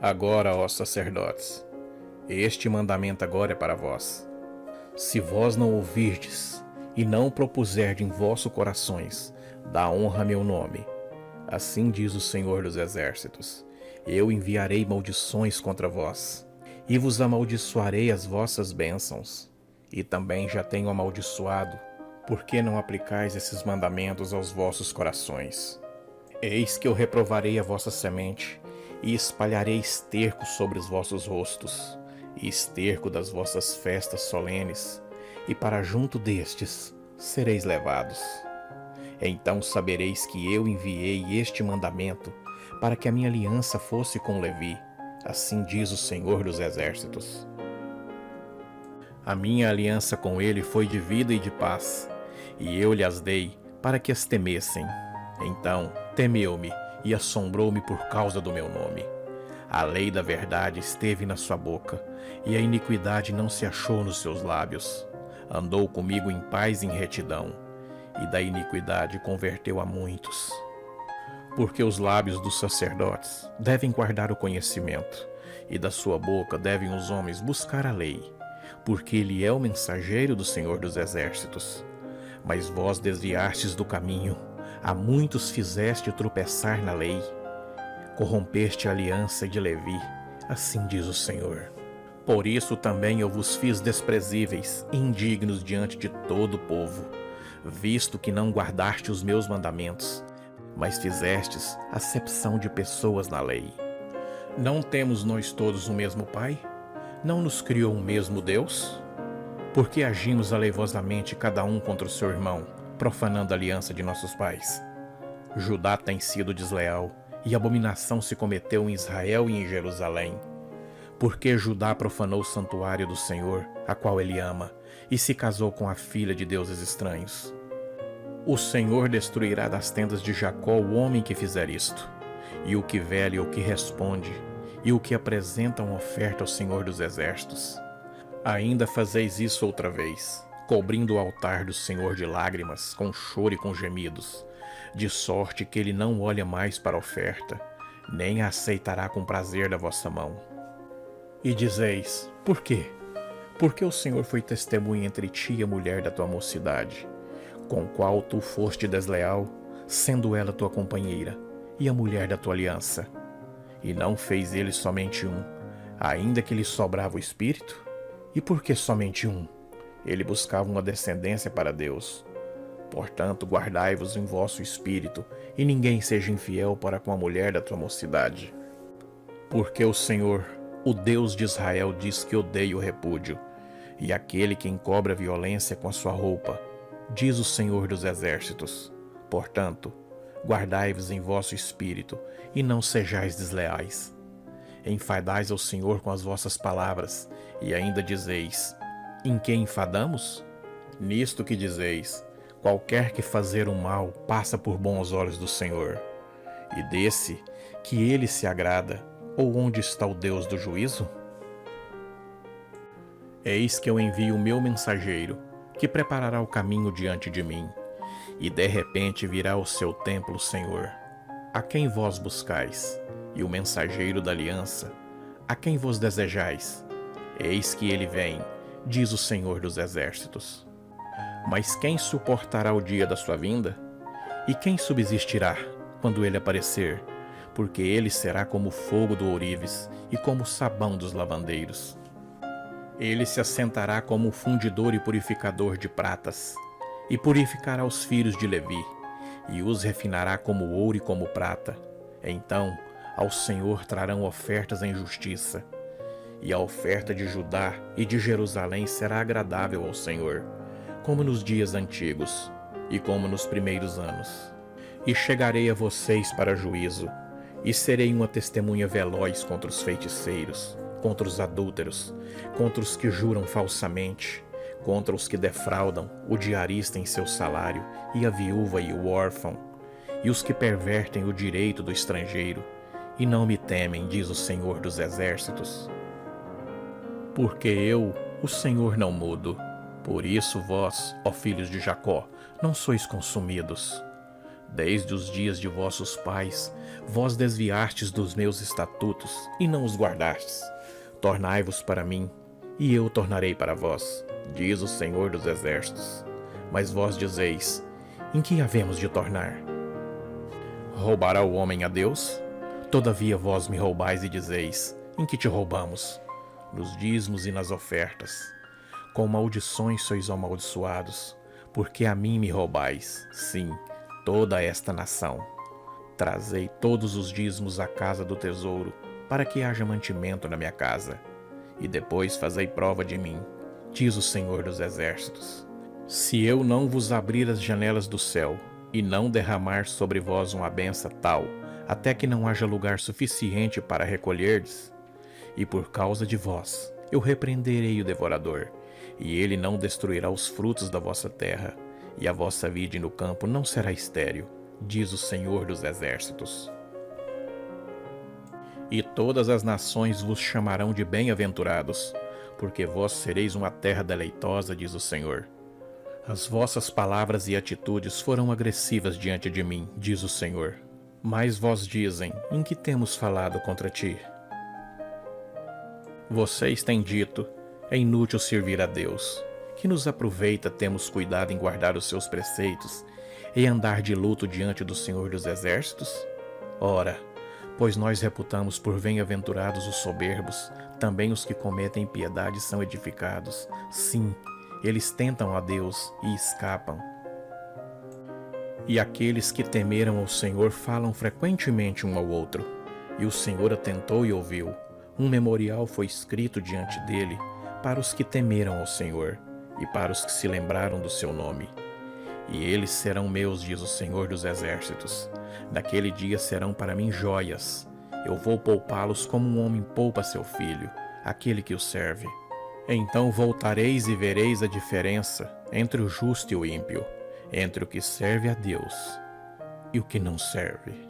Agora, ó sacerdotes, este mandamento agora é para vós. Se vós não ouvirdes e não propuserdes em vossos corações dar honra a meu nome, assim diz o Senhor dos Exércitos, eu enviarei maldições contra vós, e vos amaldiçoarei as vossas bênçãos. E também já tenho amaldiçoado, porque não aplicais esses mandamentos aos vossos corações. Eis que eu reprovarei a vossa semente, e espalharei esterco sobre os vossos rostos, e esterco das vossas festas solenes, e para junto destes sereis levados. Então sabereis que eu enviei este mandamento, para que a minha aliança fosse com Levi, assim diz o Senhor dos Exércitos. A minha aliança com ele foi de vida e de paz, e eu lhes dei para que as temessem. Então temeu-me e assombrou-me por causa do meu nome. A lei da verdade esteve na sua boca, e a iniquidade não se achou nos seus lábios. Andou comigo em paz e em retidão, e da iniquidade converteu a muitos. Porque os lábios dos sacerdotes devem guardar o conhecimento, e da sua boca devem os homens buscar a lei, porque ele é o mensageiro do Senhor dos Exércitos. Mas vós desviastes do caminho, a muitos fizeste tropeçar na lei, corrompeste a aliança de Levi, assim diz o Senhor. Por isso também eu vos fiz desprezíveis e indignos diante de todo o povo, visto que não guardaste os meus mandamentos, mas fizestes acepção de pessoas na lei. Não temos nós todos o mesmo Pai? Não nos criou o mesmo Deus? Por que agimos aleivosamente cada um contra o seu irmão, profanando a aliança de nossos pais? Judá tem sido desleal, e abominação se cometeu em Israel e em Jerusalém. Porque Judá profanou o santuário do Senhor, a qual ele ama, e se casou com a filha de deuses estranhos. O Senhor destruirá das tendas de Jacó o homem que fizer isto, e o que vela e o que responde, e o que apresenta uma oferta ao Senhor dos Exércitos. Ainda fazeis isso outra vez, cobrindo o altar do Senhor de lágrimas, com choro e com gemidos, de sorte que ele não olha mais para a oferta, nem a aceitará com prazer da vossa mão. E dizeis, por quê? Porque o Senhor foi testemunha entre ti e a mulher da tua mocidade, com qual tu foste desleal, sendo ela tua companheira, e a mulher da tua aliança. E não fez ele somente um, ainda que lhe sobrava o espírito? E por que somente um? Ele buscava uma descendência para Deus. Portanto, guardai-vos em vosso espírito, e ninguém seja infiel para com a mulher da tua mocidade. Porque o Senhor, o Deus de Israel, diz que odeia o repúdio, e aquele que encobre a violência com a sua roupa, diz o Senhor dos Exércitos. Portanto, guardai-vos em vosso espírito, e não sejais desleais. Enfadais ao Senhor com as vossas palavras, e ainda dizeis, em que enfadamos? Nisto que dizeis, qualquer que fazer o mal passa por bom aos olhos do Senhor. E desse que ele se agrada, ou onde está o Deus do juízo? Eis que eu envio o meu mensageiro, que preparará o caminho diante de mim, e de repente virá ao seu templo o Senhor, a quem vós buscais, e o mensageiro da aliança, a quem vos desejais. Eis que ele vem, diz o Senhor dos Exércitos. Mas quem suportará o dia da sua vinda? E quem subsistirá quando ele aparecer? Porque ele será como o fogo do ourives e como o sabão dos lavandeiros. Ele se assentará como o fundidor e purificador de pratas, e purificará os filhos de Levi, e os refinará como ouro e como prata. Então ao Senhor trarão ofertas em justiça, e a oferta de Judá e de Jerusalém será agradável ao Senhor, como nos dias antigos, e como nos primeiros anos. E chegarei a vocês para juízo, e serei uma testemunha veloz contra os feiticeiros, contra os adúlteros, contra os que juram falsamente, contra os que defraudam o diarista em seu salário, e a viúva e o órfão, e os que pervertem o direito do estrangeiro, e não me temem, diz o Senhor dos Exércitos. Porque eu, o Senhor, não mudo. Por isso vós, ó filhos de Jacó, não sois consumidos. Desde os dias de vossos pais, vós desviastes dos meus estatutos e não os guardastes. Tornai-vos para mim, e eu tornarei para vós, diz o Senhor dos Exércitos. Mas vós dizeis: em que havemos de tornar? Roubará o homem a Deus? Todavia vós me roubais e dizeis: em que te roubamos? Nos dízimos e nas ofertas. Com maldições sois amaldiçoados, porque a mim me roubais, sim, toda esta nação. Trazei todos os dízimos à casa do tesouro, para que haja mantimento na minha casa. E depois fazei prova de mim, diz o Senhor dos Exércitos. Se eu não vos abrir as janelas do céu, e não derramar sobre vós uma benção tal, até que não haja lugar suficiente para recolherdes, e por causa de vós eu repreenderei o devorador, e ele não destruirá os frutos da vossa terra, e a vossa vide no campo não será estéril, diz o Senhor dos Exércitos. E todas as nações vos chamarão de bem-aventurados, porque vós sereis uma terra deleitosa, diz o Senhor. As vossas palavras e atitudes foram agressivas diante de mim, diz o Senhor. Mas vós dizem: em que temos falado contra ti? Vocês têm dito: é inútil servir a Deus. Que nos aproveita termos cuidado em guardar os seus preceitos e andar de luto diante do Senhor dos Exércitos? Ora, pois nós reputamos por bem-aventurados os soberbos, também os que cometem impiedade são edificados. Sim, eles tentam a Deus e escapam. E aqueles que temeram ao Senhor falam frequentemente um ao outro. E o Senhor atentou e ouviu. Um memorial foi escrito diante dele para os que temeram ao Senhor e para os que se lembraram do seu nome. E eles serão meus, diz o Senhor dos Exércitos. Naquele dia serão para mim joias. Eu vou poupá-los como um homem poupa seu filho, aquele que o serve. Então voltareis e vereis a diferença entre o justo e o ímpio, entre o que serve a Deus e o que não serve.